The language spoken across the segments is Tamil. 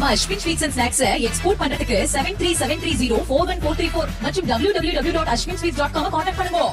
நம்ம Ashwin sweets and snacks export பண்றதுக்கு 7373041434 மற்றும் www.ashwinsweets.com கான்டாக்ட் பண்ணுங்க.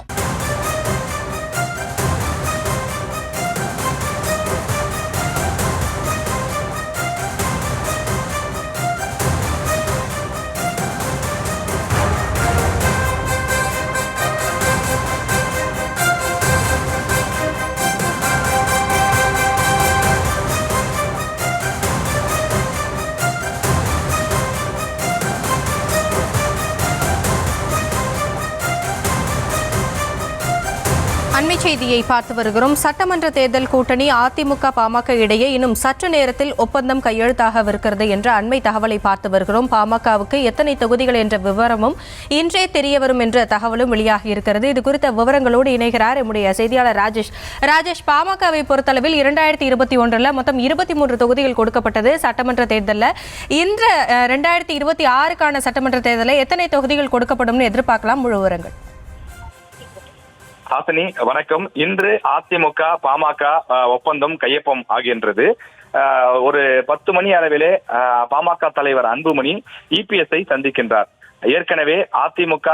அண்மை செய்தியை பார்த்து வருகிறோம். சட்டமன்ற தேர்தல் கூட்டணி அதிமுக பாமக இடையே இன்னும் சற்று நேரத்தில் ஒப்பந்தம் கையெழுத்தாகவிருக்கிறது என்ற அண்மை தகவலை பார்த்து வருகிறோம். பாமகவுக்கு எத்தனை தொகுதிகள் என்ற விவரமும் இன்றே தெரிய வரும் என்ற தகவலும் வெளியாகி இருக்கிறது. இது குறித்த விவரங்களோடு இணைகிறார் நம்முடைய செய்தியாளர் ராஜேஷ். பாமகவை பொறுத்தளவில் 2021 மொத்தம் 23 தொகுதிகள் கொடுக்கப்பட்டது சட்டமன்ற தேர்தலில். இந்த 2026க்கான சட்டமன்ற தேர்தலில் எத்தனை தொகுதிகள் கொடுக்கப்படும் எதிர்பார்க்கலாம்? முழு விவரங்கள். ஹாசினி வணக்கம். இன்று அதிமுக பாமக ஒப்பந்தம் கையொப்பம் ஆகின்றது. ஒரு 10 மணி அளவிலே பாமக தலைவர் அன்புமணி இபிஎஸ்ஐ சந்திக்கின்றார். ஏற்கனவே அதிமுக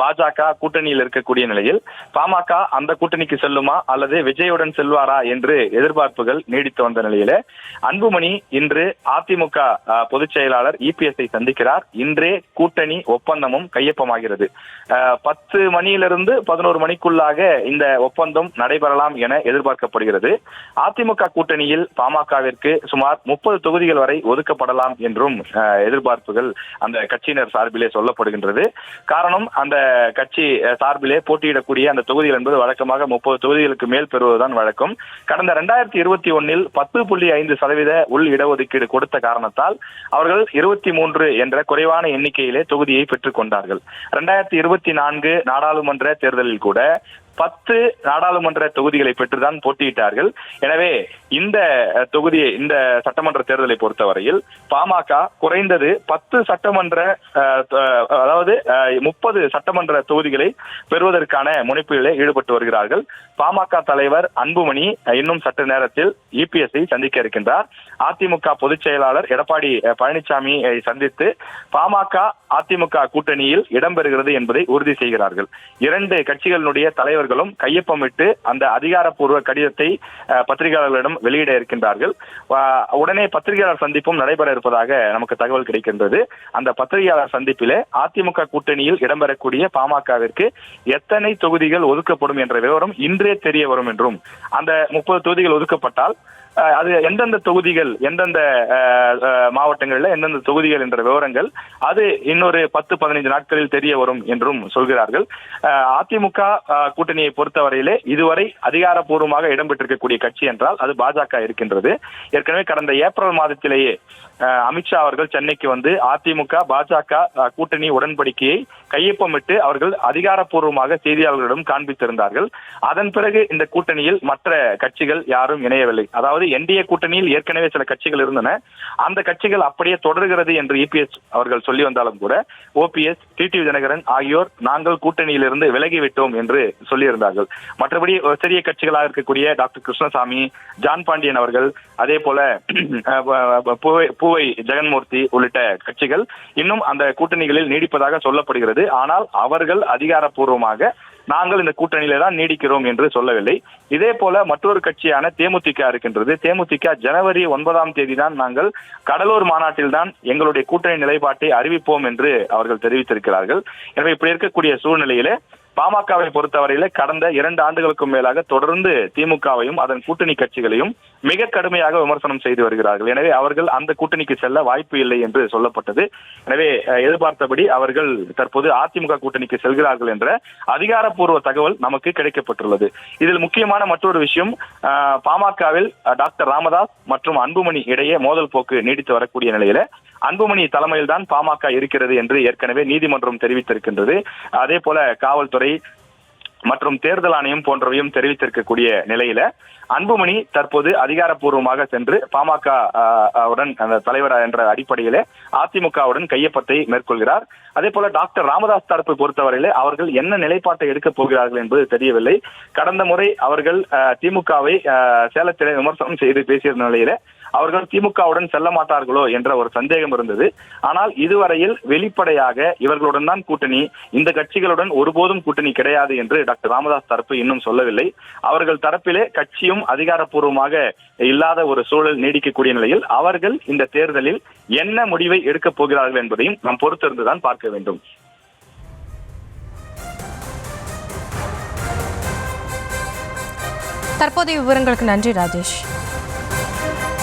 பாஜக கூட்டணியில் இருக்கக்கூடிய நிலையில் பாமக அந்த கூட்டணிக்கு செல்லுமா அல்லது விஜயுடன் செல்வாரா என்று எதிர்பார்ப்புகள் நீடித்து வந்த நிலையில அன்புமணி இன்று அதிமுக பொதுச் செயலாளர் இபிஎஸ்ஐ சந்திக்கிறார். இன்றே கூட்டணி ஒப்பந்தமும் கையொப்பமாகிறது. 10 மணியிலிருந்து 11 மணிக்குள்ளாக இந்த ஒப்பந்தம் நடைபெறலாம் என எதிர்பார்க்கப்படுகிறது. அதிமுக கூட்டணியில் பாமகவிற்கு சுமார் 30 தொகுதிகள் வரை ஒதுக்கப்படலாம் என்றும் எதிர்பார்ப்புகள் அந்த கட்சியினர் சார்பிலே சொல்லப்படுகின்றது. காரணம், அந்த கட்சி சார்பிலே போட்டியிடக்கூடிய அந்த தொகுதிகள் என்பது வழக்கமாக 30 தொகுதிகளுக்கு மேல் பெறுவதுதான் வழக்கம். கடந்த 2021 10.5% உள் இடஒதுக்கீடு கொடுத்த காரணத்தால் அவர்கள் 23 என்ற குறைவான எண்ணிக்கையிலே தொகுதியை பெற்றுக் கொண்டார்கள். 2024 நாடாளுமன்ற தேர்தலில் கூட 10 நாடாளுமன்ற தொகுதிகளை பெற்றுதான் போட்டியிட்டார்கள். எனவே இந்த தொகுதியை, இந்த சட்டமன்ற தேர்தலை பொறுத்தவரையில் பாமக குறைந்தது 10 சட்டமன்ற, அதாவது 30 சட்டமன்ற தொகுதிகளை பெறுவதற்கான முனைப்புகளிலே ஈடுபட்டு வருகிறார்கள். பாமக தலைவர் அன்புமணி இன்னும் சற்று நேரத்தில் இபிஎஸ்ஐ சந்திக்க இருக்கின்றார். அதிமுக பொதுச் செயலாளர் எடப்பாடி பழனிசாமியை சந்தித்து பாமக அதிமுக கூட்டணியில் இடம்பெறுகிறது என்பதை உறுதி செய்கிறார்கள். 2 கட்சிகளுடைய தலைவர்களும் கையொப்பமிட்டு அந்த அதிகாரப்பூர்வ கடிதத்தை பத்திரிகையாளர்களிடம் வெளியிட இருக்கின்றார்கள். உடனே பத்திரிகையாளர் சந்திப்பும் நடைபெற இருப்பதாக நமக்கு தகவல் கிடைக்கின்றது. அந்த பத்திரிகையாளர் சந்திப்பிலே அதிமுக கூட்டணியில் இடம்பெறக்கூடிய பாமகவிற்கு எத்தனை தொகுதிகள் ஒதுக்கப்படும் என்ற விவரம் இன்றே தெரிய வரும் என்றும், அந்த 30 தொகுதிகள் ஒதுக்கப்பட்டால் அது எந்தெந்த தொகுதிகள், எந்தெந்த மாவட்டங்களில் எந்தெந்த தொகுதிகள் என்ற விவரங்கள் அது இன்னொரு 10-15 நாட்களில் தெரிய வரும் என்றும் சொல்கிறார்கள். அதிமுக கூட்டணியை பொறுத்தவரையிலே இதுவரை அதிகாரப்பூர்வமாக இடம்பெற்றிருக்கக்கூடிய கட்சி என்றால் அது பாஜக இருக்கின்றது. ஏற்கனவே கடந்த ஏப்ரல் மாதத்திலேயே அமித்ஷா அவர்கள் சென்னைக்கு வந்து அதிமுக பாஜக கூட்டணி உடன்படிக்கையை கையொப்பமிட்டு அவர்கள் அதிகாரப்பூர்வமாக செய்தியாளர்களிடம் காண்பித்திருந்தார்கள். அதன் பிறகு இந்த கூட்டணியில் மற்ற கட்சிகள் யாரும் இணையவில்லை. அதாவது என்டிஏ கூட்டணியில் ஏற்கனவே சில கட்சிகள் இருந்தன, அந்த கட்சிகள் அப்படியே தொடர்கிறது என்று இபிஎஸ் அவர்கள் சொல்லி வந்தாலும் கூட ஓபிஎஸ், டிடிவி தினகரன் ஆகியோர் நாங்கள் கூட்டணியிலிருந்து விலகிவிட்டோம் என்று சொல்லியிருந்தார்கள். மற்றபடி சிறிய கட்சிகளாக இருக்கக்கூடிய டாக்டர் கிருஷ்ணசாமி, ஜான் பாண்டியன் அவர்கள், அதே போல பூவை ஜெகன்மூர்த்தி உள்ளிட்ட கட்சிகள் இன்னும் அந்த கூட்டணிகளில் நீடிப்பதாக சொல்லப்படுகிறது. ஆனால் அவர்கள் அதிகாரப்பூர்வமாக நாங்கள் இந்த கூட்டணியில தான் நீடிக்கிறோம் என்று சொல்லவில்லை. இதே போல மற்றொரு கட்சியான தேமுதிக இருக்கின்றது. தேமுதிக ஜனவரி 9 தான் நாங்கள் கடலூர் மாநாட்டில் தான் எங்களுடைய கூட்டணி நிலைப்பாட்டை அறிவிப்போம் என்று அவர்கள் தெரிவித்திருக்கிறார்கள். எனவே இப்படி இருக்கக்கூடிய சூழ்நிலையிலே பாமகவை பொறுத்தவரையில கடந்த 2 ஆண்டுகளுக்கும் மேலாக தொடர்ந்து திமுகவையும் அதன் கூட்டணி கட்சிகளையும் மிக கடுமையாக விமர்சனம் செய்து வருகிறார்கள். எனவே அவர்கள் அந்த கூட்டணிக்கு செல்ல வாய்ப்பு இல்லை என்று சொல்லப்பட்டது. எனவே எதிர்பார்த்தபடி அவர்கள் தற்போது அதிமுக கூட்டணிக்கு செல்கிறார்கள் என்ற அதிகாரப்பூர்வ தகவல் நமக்கு கிடைக்கப்பட்டுள்ளது. இதில் முக்கியமான மற்றொரு விஷயம், பாமகவில் டாக்டர் ராமதாஸ் மற்றும் அன்புமணி இடையே மோதல் போக்கு நீடித்து வரக்கூடிய நிலையில அன்புமணி தலைமையில் தான் பாமக இருக்கிறது என்று ஏற்கனவே நீதிமன்றம் தெரிவித்திருக்கின்றது. அதே போல காவல்துறை மற்றும் தேர்தல் ஆணையம் போன்றவையும் தெரிவித்திருக்கக்கூடிய நிலையில அன்புமணி தற்போது அதிகாரப்பூர்வமாக சென்று பாமக உடன் அந்த தலைவர் என்ற அடிப்படையிலே அதிமுகவுடன் கையொப்பத்தை மேற்கொள்கிறார். அதே போல டாக்டர் ராமதாஸ் தரப்பை பொறுத்தவரையிலே அவர்கள் என்ன நிலைப்பாட்டை எடுக்கப் போகிறார்கள் என்பது தெரியவில்லை. கடந்த முறை அவர்கள் திமுகவை சேலத்திலே விமர்சனம் செய்து பேசியிருந்த நிலையில அவர்கள் திமுகவுடன் செல்ல மாட்டார்களோ என்ற ஒரு சந்தேகம் இருந்தது. ஆனால் இதுவரையில் வெளிப்படையாக இவர்களுடன் தான் கூட்டணி, இந்த கட்சிகளுடன் ஒருபோதும் கூட்டணி கிடையாது என்று டாக்டர் ராமதாஸ் தரப்பு இன்னும் சொல்லவில்லை. அவர்கள் தரப்பிலே கட்சியும் அதிகாரப்பூர்வமாக இல்லாத ஒரு சூழல் நீடிக்கக்கூடிய நிலையில் அவர்கள் இந்த தேர்தலில் என்ன முடிவை எடுக்கப் போகிறார்கள் என்பதையும் நாம் பொறுத்திருந்துதான் பார்க்க வேண்டும். தற்போதைய விவரங்களுக்கு நன்றி ராஜேஷ்.